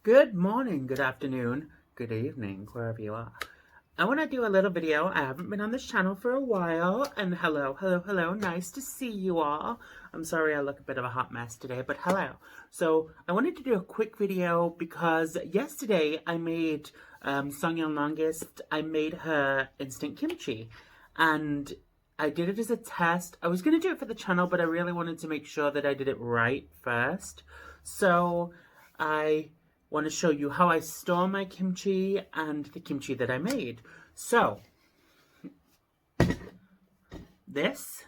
Good morning, good afternoon, good evening, wherever you are. I want to do a little video. I haven't been on this channel for a while, and hello, nice to see you all. I'm sorry I look a bit of a hot mess today, but hello. So, I wanted to do a quick video because yesterday I made Seonkyong Longest, I made her instant kimchi, and I did it as a test. I was going to do it for the channel, but I really wanted to make sure that I did it right first. So, I want to show you how I store my kimchi and the kimchi that I made. So, this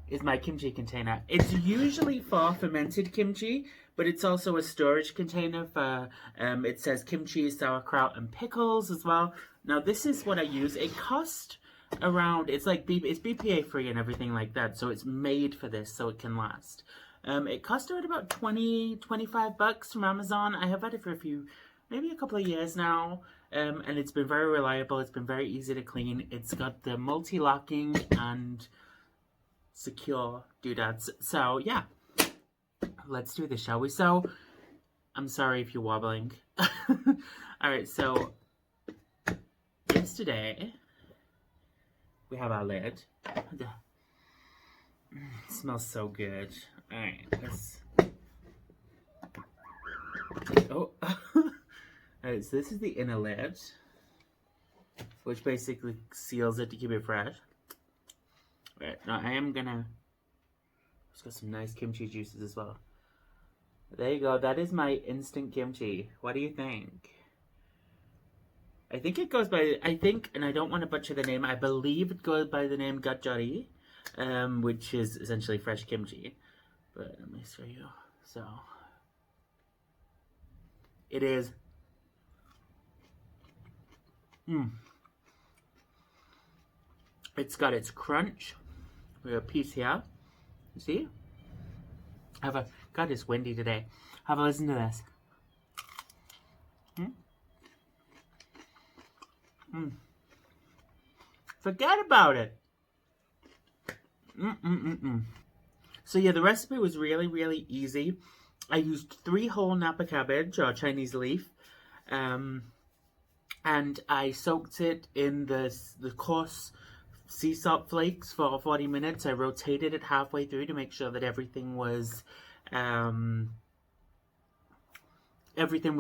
is my kimchi container. It's usually for fermented kimchi, but it's also a storage container for, it says kimchi, sauerkraut, and pickles as well. Now, this is what I use. It cost around, it's BPA free and everything like that, so it's made for this so it can last. It cost about 25 bucks from Amazon. I have had it for maybe a couple of years now, and it's been very reliable. It's been very easy to clean. It's got the multi-locking and secure doodads. So, yeah, let's do this, shall we? So, I'm sorry if you're wobbling. Alright, so, yesterday, we have our lid. It smells so good. Alright, let's... Oh! Alright, so this is the inner lid, which basically seals it to keep it fresh. Alright, now I am gonna... It's got some nice kimchi juices as well. There you go, that is my instant kimchi. What do you think? I think it goes by... and I don't want to butcher the name, I believe it goes by the name gajjari. Which is essentially fresh kimchi. But let me show you. So, it is. It's got its crunch. We have a piece here. You see? God, it's windy today. Have a listen to this. Forget about it. So yeah, the recipe was really easy. I used 3 whole Napa cabbage or Chinese leaf, and I soaked it in the coarse sea salt flakes for 40 minutes. I rotated it halfway through to make sure that everything was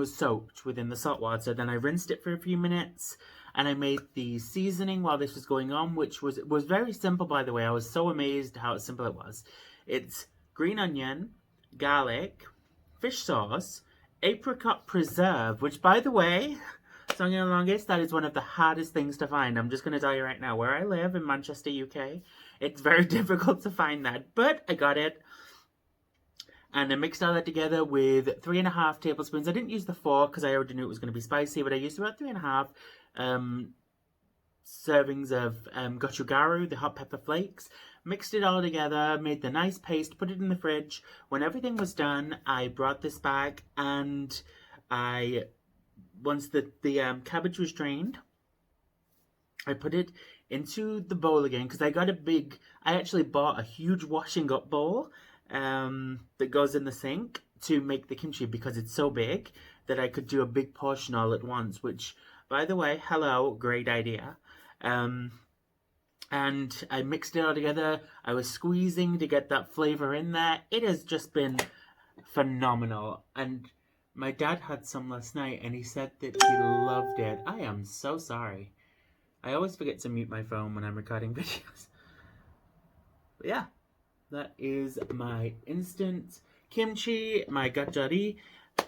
soaked within the salt water. Then I rinsed it for a few minutes. And I made the seasoning while this was going on, which was very simple, by the way. I was so amazed how simple it was. It's green onion, garlic, fish sauce, apricot preserve, which, by the way, Seonkyong Longest, that is one of the hardest things to find. I'm just going to tell you right now, where I live in Manchester, UK, it's very difficult to find that, but I got it. And I mixed all that together with 3.5 tablespoons. I didn't use the 4 because I already knew it was going to be spicy, but I used about 3.5 servings of gochugaru, the hot pepper flakes. Mixed it all together, made the nice paste, put it in the fridge. When everything was done, I brought this back, and once the cabbage was drained, I put it into the bowl again, because I actually bought a huge washing up bowl that goes in the sink to make the kimchi, because it's so big that I could do a big portion all at once, which, by the way, hello, great idea. And I mixed it all together. I was squeezing to get that flavor in there. It has just been phenomenal. And my dad had some last night, and he said that he loved it. I am so sorry. I always forget to mute my phone when I'm recording videos. But yeah, that is my instant kimchi, my gajjari.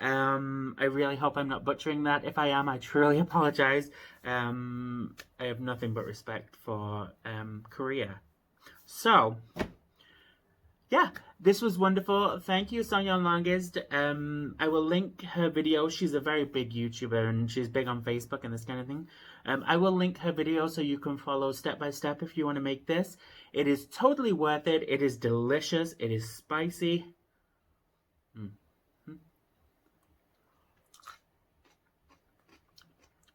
I really hope I'm not butchering that. If I am, I truly apologize. I have nothing but respect for Korea. So, yeah, this was wonderful. Thank you, Seonkyong Longest. I will link her video. She's a very big YouTuber, and she's big on Facebook and this kind of thing. I will link her video so you can follow step by step if you want to make this. It is totally worth it. It is delicious. It is spicy.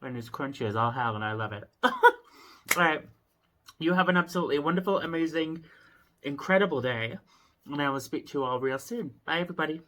And it's crunchy as all hell, and I love it. Alright, you have an absolutely wonderful, amazing, incredible day, and I will speak to you all real soon. Bye, everybody.